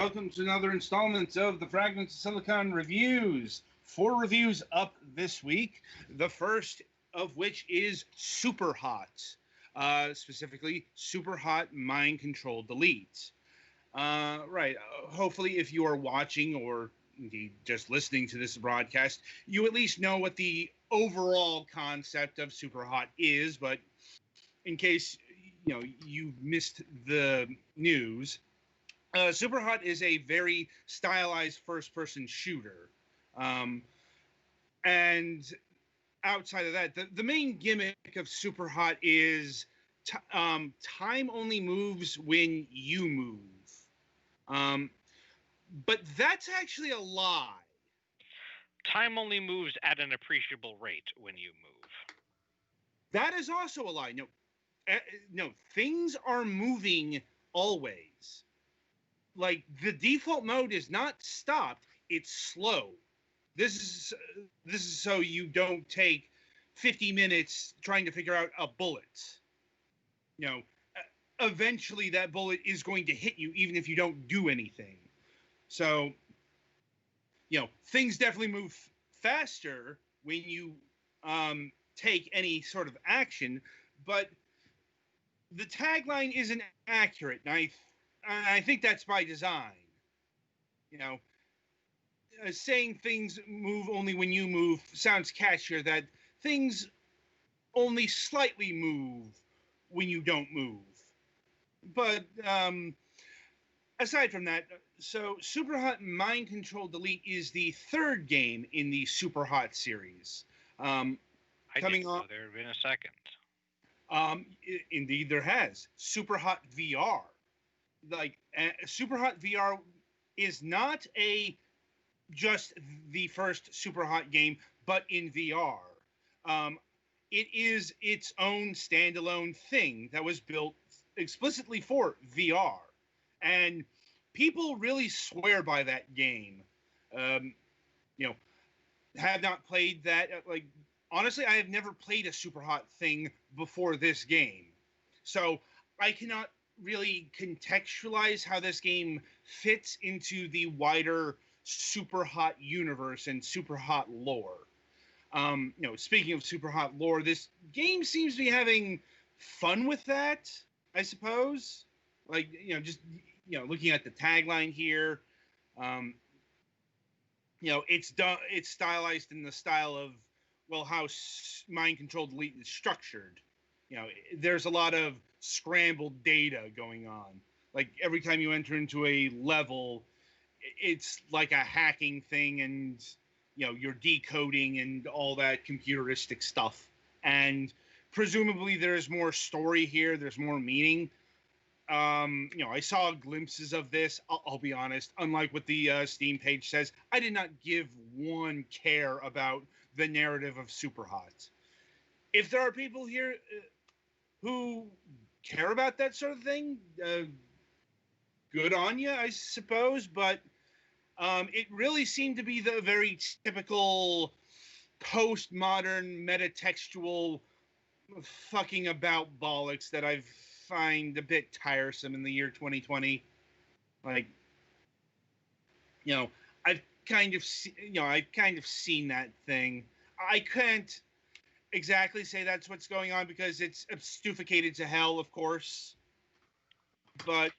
welcome to another installment of the Fragments of Silicon reviews. 4 reviews up this week, the first of which is Superhot, specifically Superhot Mind Control Delete. Hopefully, if you are watching or indeed just listening to this broadcast, you at least know what the overall concept of Superhot is, but in case you've missed the news, Superhot is a very stylized first-person shooter, and outside of that, the main gimmick of Superhot is time only moves when you move. But that's actually a lie. Time only moves at an appreciable rate when you move. That is also a lie. No, things are moving always. Like, the default mode is not stopped, it's slow. This is so you don't take 50 minutes trying to figure out a bullet. Eventually that bullet is going to hit you even if you don't do anything. So, things definitely move faster when you take any sort of action, but the tagline isn't accurate, and I think that's by design. Saying things move only when you move sounds catchier than things only slightly move when you don't move. But aside from that, so Superhot Mind Control Delete is the third game in the Superhot series. I didn't know there had been a second. Indeed, there has. Superhot VR. Superhot VR is not just the first Superhot game, but in VR. It is its own standalone thing that was built explicitly for VR. And people really swear by that game. Have not played that. Honestly, I have never played a Superhot thing before this game. So I cannot really contextualize how this game fits into the wider Superhot universe and Superhot lore. Speaking of Superhot lore, this game seems to be having fun with that, I suppose. Just looking at the tagline here, it's stylized in the style of, well, how Mind Control Delete is structured. There's a lot of scrambled data going on. Like, every time you enter into a level, it's like a hacking thing, and you're decoding and all that computeristic stuff. And presumably there's more story here, there's more meaning. I saw glimpses of this. I'll be honest, unlike what the Steam page says, I did not give one care about the narrative of Superhot. If there are people here who care about that sort of thing, good on you, I suppose, but it really seemed to be the very typical postmodern metatextual fucking about bollocks that I find a bit tiresome in the year 2020. I've kind of seen that thing. I can't exactly say that's what's going on because it's obfuscated to hell, of course. But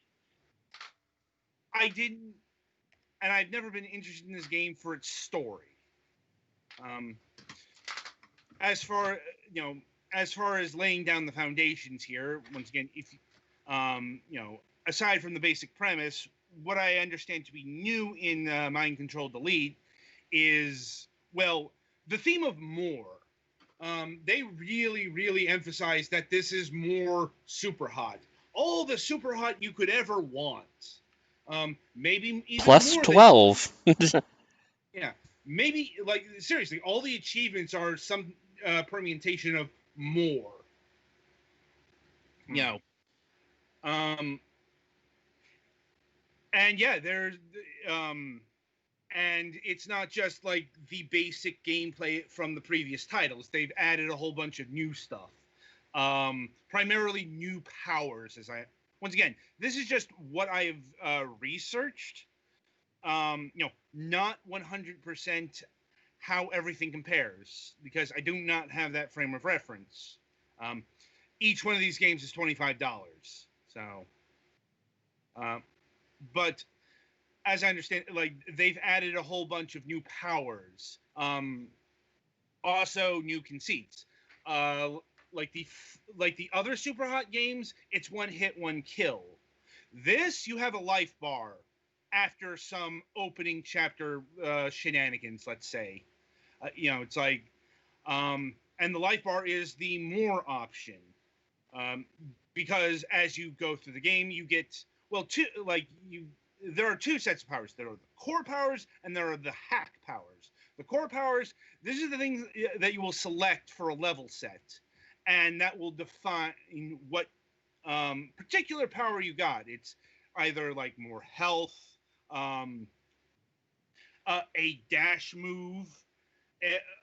I've never been interested in this game for its story. As far as laying down the foundations here, once again, if aside from the basic premise, what I understand to be new in Mind Control Delete is, well, the theme of more. They really, really emphasize that this is more Superhot. All the Superhot you could ever want. Maybe even plus more 12. Yeah, maybe, seriously, all the achievements are some permutation of more. And yeah, there's and it's not just like the basic gameplay from the previous titles. They've added a whole bunch of new stuff, primarily new powers. Once again, this is just what I've researched. not 100% how everything compares because I do not have that frame of reference. Um, each one of these games is $25. So, uh, but as I understand, like they've added a whole bunch of new powers, also new conceits. Uh, like the other Superhot games, it's one hit, one kill. This you have a life bar after some opening chapter shenanigans, let's say. It's like, and the life bar is the more option. Um, because as you go through the game, you get there are two sets of powers. There are the core powers and there are the hack powers. The core powers, these are the things that you will select for a level set, and that will define what particular power you got. It's either like more health, um, a dash move,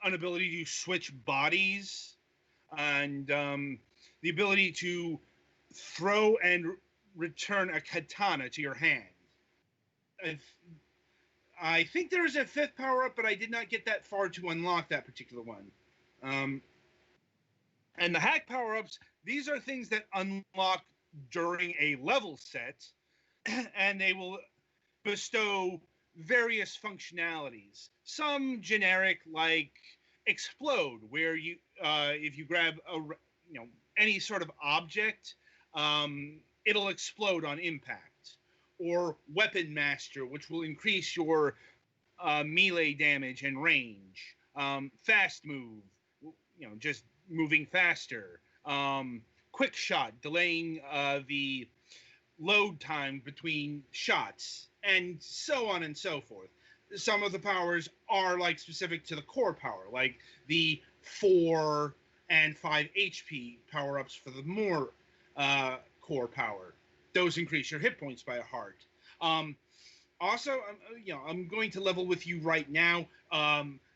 an ability to switch bodies, and the ability to throw and return a katana to your hand. I, I think there's a fifth power up, but I did not get that far to unlock that particular one. Um, and the hack power ups, these are things that unlock during a level set, and they will bestow various functionalities. Some generic, like explode, where if you grab any sort of object, it'll explode on impact. Or weapon master, which will increase your melee damage and range. Fast move, just moving faster. Quick shot, delaying the load time between shots, and so on and so forth. Some of the powers are like specific to the core power, like the 4 and 5 HP power ups for the more core power. Those increase your hit points by a heart. Also, I'm going to level with you right now.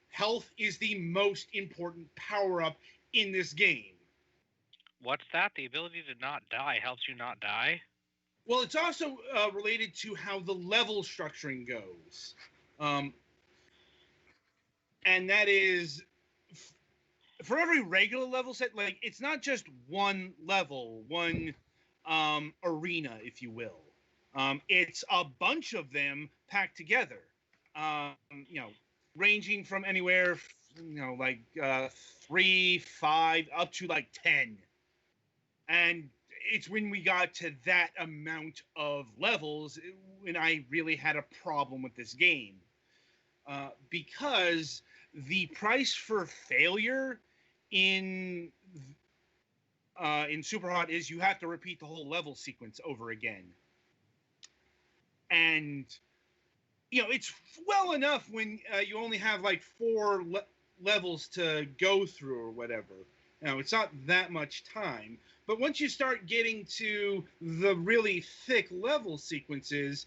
Health is the most important power up in this game. What's that? The ability to not die helps you not die? Well, it's also related to how the level structuring goes. And that is for every regular level set, like it's not just one level, one arena, if you will. It's a bunch of them packed together. Um, you know, ranging from anywhere, like 3, 5, up to like 10. And it's when we got to that amount of levels when I really had a problem with this game. Because the price for failure in Superhot is you have to repeat the whole level sequence over again. And it's well enough when you only have like 4 levels to go through or whatever. It's not that much time. But once you start getting to the really thick level sequences,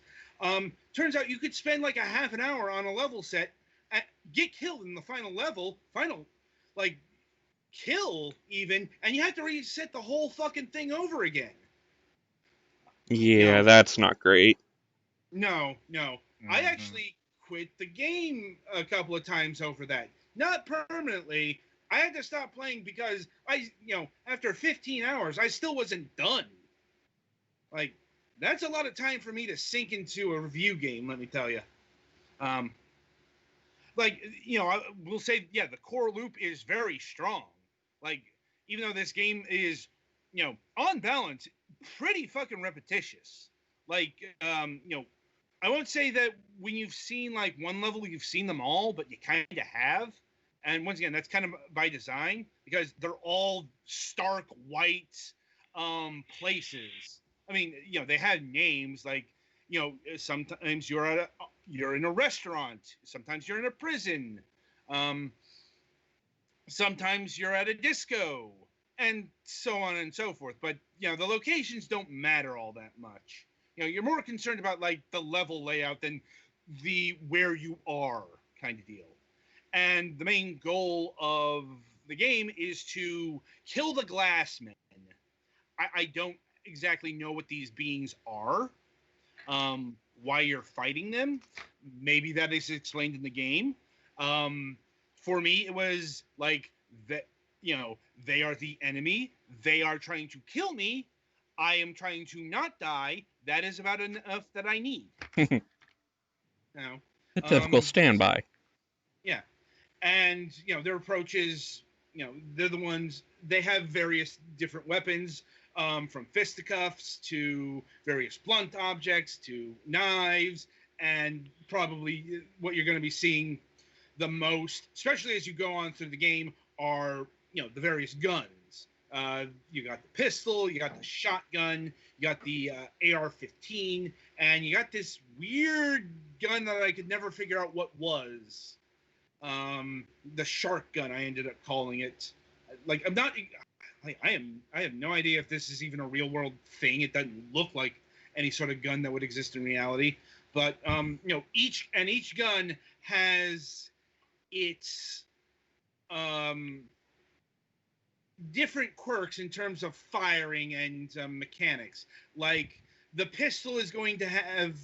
turns out you could spend like a half an hour on a level set, get killed in the final level, like kill even, and you have to reset the whole fucking thing over again. Yeah, that's not great. No. I actually quit the game a couple of times over that. Not permanently. I had to stop playing because after 15 hours, I still wasn't done. Like, that's a lot of time for me to sink into a review game, let me tell you. I will say, yeah, the core loop is very strong. Like, even though this game is, on balance, pretty fucking repetitious. Like, I won't say that when you've seen like one level, you've seen them all, but you kind of have. And once again, that's kind of by design because they're all stark white places. I mean, they had names like, sometimes you're in a restaurant, sometimes you're in a prison, sometimes you're at a disco, and so on and so forth. But the locations don't matter all that much. You're more concerned about like the level layout than the where you are kind of deal. And the main goal of the game is to kill the glassmen. I don't exactly know what these beings are. why you're fighting them. Maybe that is explained in the game. For me, it was like that. They are the enemy. They are trying to kill me. I am trying to not die. That is about enough that I need. Now, A typical standby. Yeah, and their approach is, they're the ones. They have various different weapons, from fisticuffs to various blunt objects to knives, and probably what you're going to be seeing the most, especially as you go on through the game, are the various guns. You got the pistol, you got the shotgun, you got the AR-15, and you got this weird gun that I could never figure out what was. The shark gun, I ended up calling it. Like, I have no idea if this is even a real world thing. It doesn't look like any sort of gun that would exist in reality. But each gun has its different quirks in terms of firing and mechanics. Like, the pistol is going to have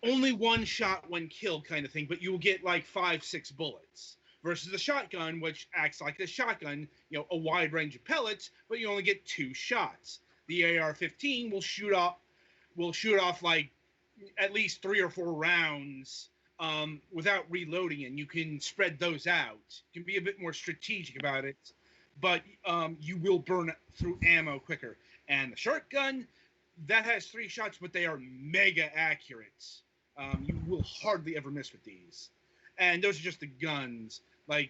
only one shot when killed kind of thing, but you will get like 5-6 bullets. Versus the shotgun, which acts like a shotgun, a wide range of pellets, but you only get 2 shots. The AR-15 will shoot off like at least 3 or 4 rounds without reloading, and you can spread those out. You can be a bit more strategic about it, but you will burn through ammo quicker. And the shotgun, that has 3 shots, but they are mega accurate. You will hardly ever miss with these. And those are just the guns. Like,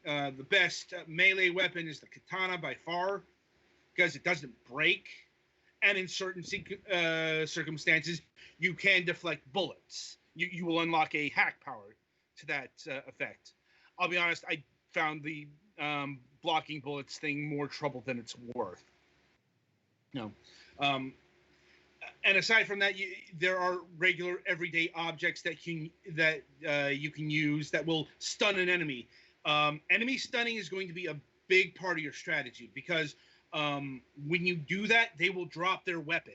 the best melee weapon is the katana by far, because it doesn't break. And in certain circumstances, you can deflect bullets. You will unlock a hack power to that effect. I'll be honest, I found the blocking bullets thing more trouble than it's worth. And aside from that, there are regular everyday objects that you can use that will stun an enemy. Enemy stunning is going to be a big part of your strategy, because when you do that, they will drop their weapon.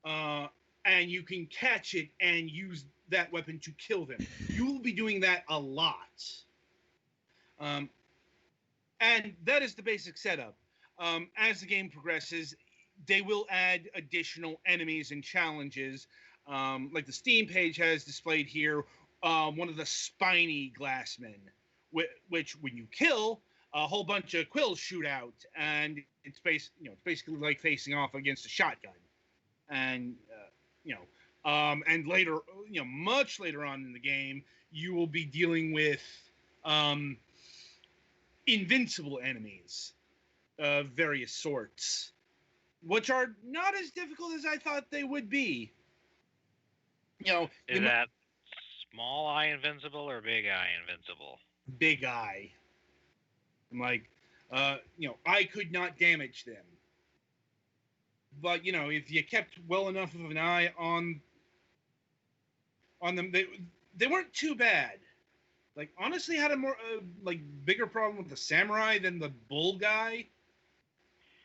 And you can catch it and use that weapon to kill them. You will be doing that a lot. And that is the basic setup. As the game progresses, they will add additional enemies and challenges. Like the Steam page has displayed here, one of the spiny glassmen, which when you kill, a whole bunch of quills shoot out, and it's basically like facing off against a shotgun. And and later, much later on in the game, you will be dealing with invincible enemies of various sorts, which are not as difficult as I thought they would be. Is that small eye invincible or big eye invincible? Big eye. I'm like, I could not damage them. But, if you kept well enough of an eye on them, they weren't too bad. Like, honestly, had a more, bigger problem with the samurai than the bull guy.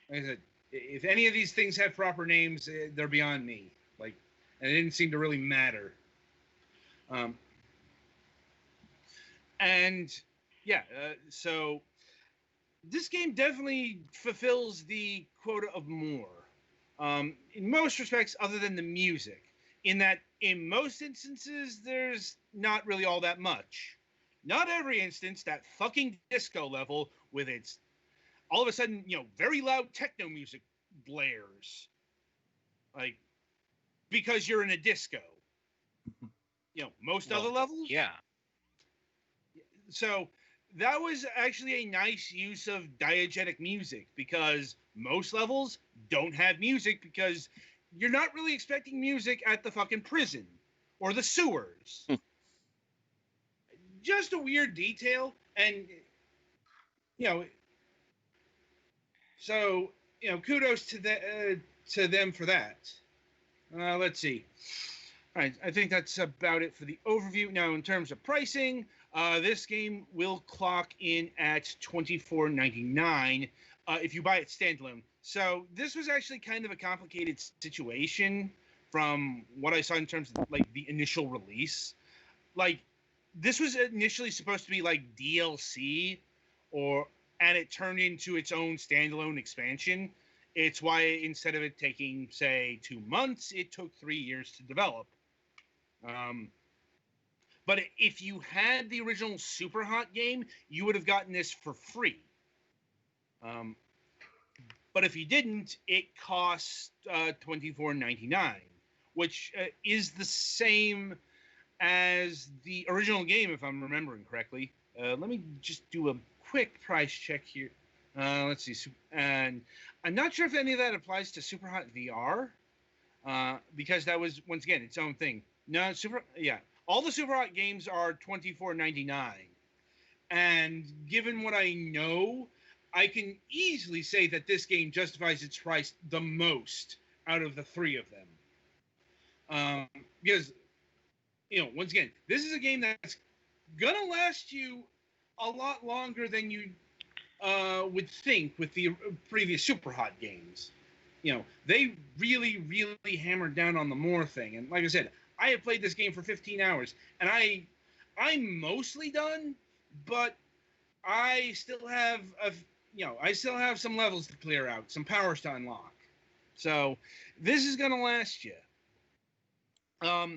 Like I said, if any of these things have proper names, they're beyond me. Like, and it didn't seem to really matter. So this game definitely fulfills the quota of more. In most respects, other than the music, in that in most instances, there's not really all that much. Not every instance, that fucking disco level with its, all of a sudden, very loud techno music blares. Like, because you're in a disco. Most other levels? Yeah. So that was actually a nice use of diegetic music, because most levels don't have music, because you're not really expecting music at the fucking prison or the sewers. Just a weird detail, and so kudos to them for that. Let's see. All right, I think that's about it for the overview. Now, in terms of pricing, this game will clock in at $24.99. if you buy it standalone. So this was actually kind of a complicated situation from what I saw in terms of like the initial release. Like this was initially supposed to be like DLC, or and it turned into its own standalone expansion. It's why instead of it taking say 2 months, it took 3 years to develop. Um, but if you had the original Superhot game, you would have gotten this for free. Um, but if you didn't, it costs $24.99, which is the same as the original game, if I'm remembering correctly. Let me just do a quick price check here. Let's see. And I'm not sure if any of that applies to Superhot VR, because that was, once again, its own thing. No, all the Superhot games are $24.99. And given what I know, I can easily say that this game justifies its price the most out of the three of them. Because, once again, this is a game that's going to last you a lot longer than you would think with the previous Superhot games. They really, really hammered down on the more thing. And like I said, I have played this game for 15 hours, and I'm mostly done, but I still have some levels to clear out, some powers to unlock. So this is gonna last you. Uh,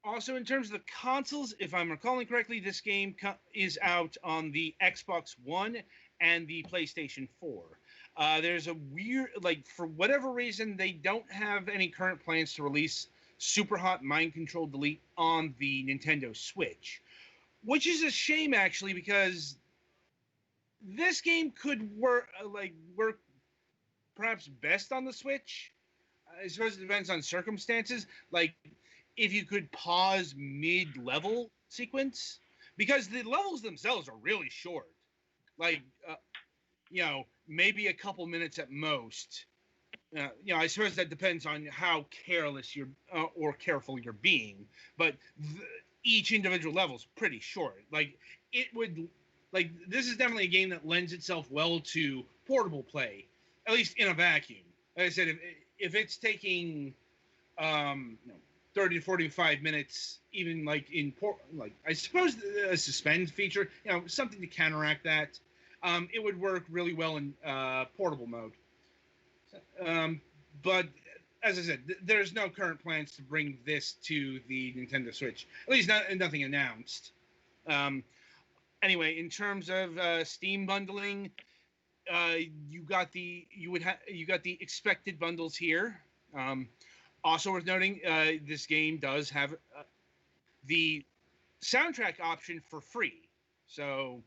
Also, in terms of the consoles, if I'm recalling correctly, this game is out on the Xbox One and the PlayStation 4. There's a weird, for whatever reason, they don't have any current plans to release Superhot Mind Control Delete on the Nintendo Switch, which is a shame, actually, because this game could work perhaps best on the Switch. I suppose it depends on circumstances. Like, if you could pause mid-level sequence, because the levels themselves are really short. Like, maybe a couple minutes at most. I suppose that depends on how careless you're or careful you're being. But each individual level is pretty short. This is definitely a game that lends itself well to portable play, at least in a vacuum. Like I said, if it's taking 30 to 45 minutes, even I suppose a suspend feature, something to counteract that, it would work really well in portable mode. But as I said, there's no current plans to bring this to the Nintendo Switch. At least nothing announced. Anyway, in terms of Steam bundling, you got the expected bundles here. Also worth noting, this game does have the soundtrack option for free. So,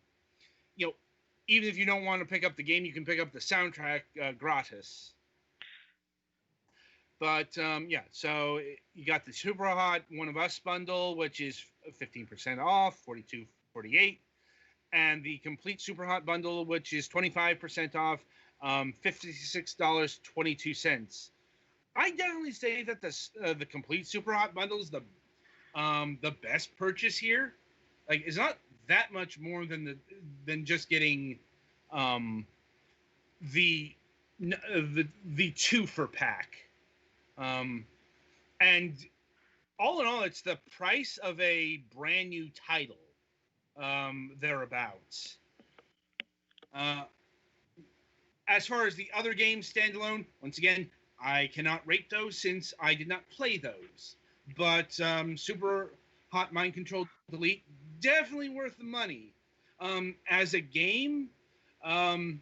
even if you don't want to pick up the game, you can pick up the soundtrack gratis. But, so you got the Superhot One of Us bundle, which is 15% off, $42.48. And the complete Superhot bundle, which is 25% off, $56.22. I definitely say that the complete Superhot bundle is the best purchase here. Like, it's not that much more than just getting the 2 for pack. And all in all, it's the price of a brand new title, thereabouts. As far as the other games standalone, once again, I cannot rate those since I did not play those. But Superhot Mind Control Delete, definitely worth the money. As a game, I'd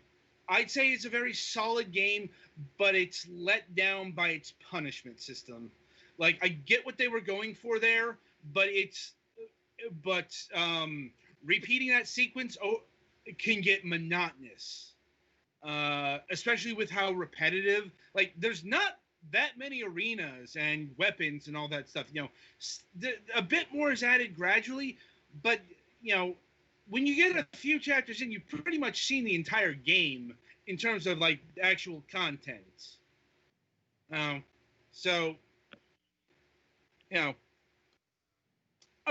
say it's a very solid game, but it's let down by its punishment system. Like, I get what they were going for there, but repeating that sequence can get monotonous. Especially with how repetitive, there's not that many arenas and weapons and all that stuff. A bit more is added gradually, but when you get a few chapters in, you've pretty much seen the entire game in terms of actual content. So a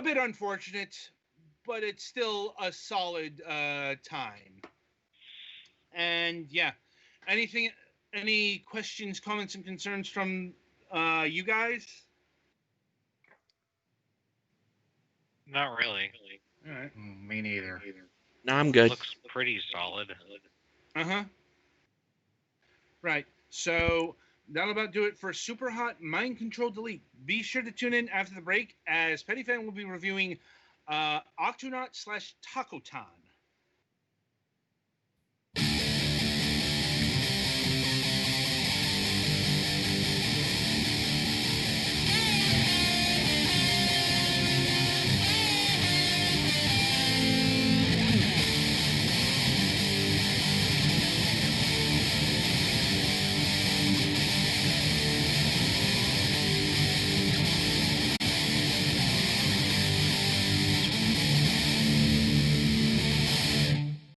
bit unfortunate, but it's still a solid time. And yeah, any questions, comments, and concerns from you guys? Not really. All right. Me neither. No, I'm good. Looks pretty solid. Uh-huh. Right. So that'll about do it for Superhot Mind Control Delete. Be sure to tune in after the break, as Petty Fan will be reviewing Octonaut / Tacotan.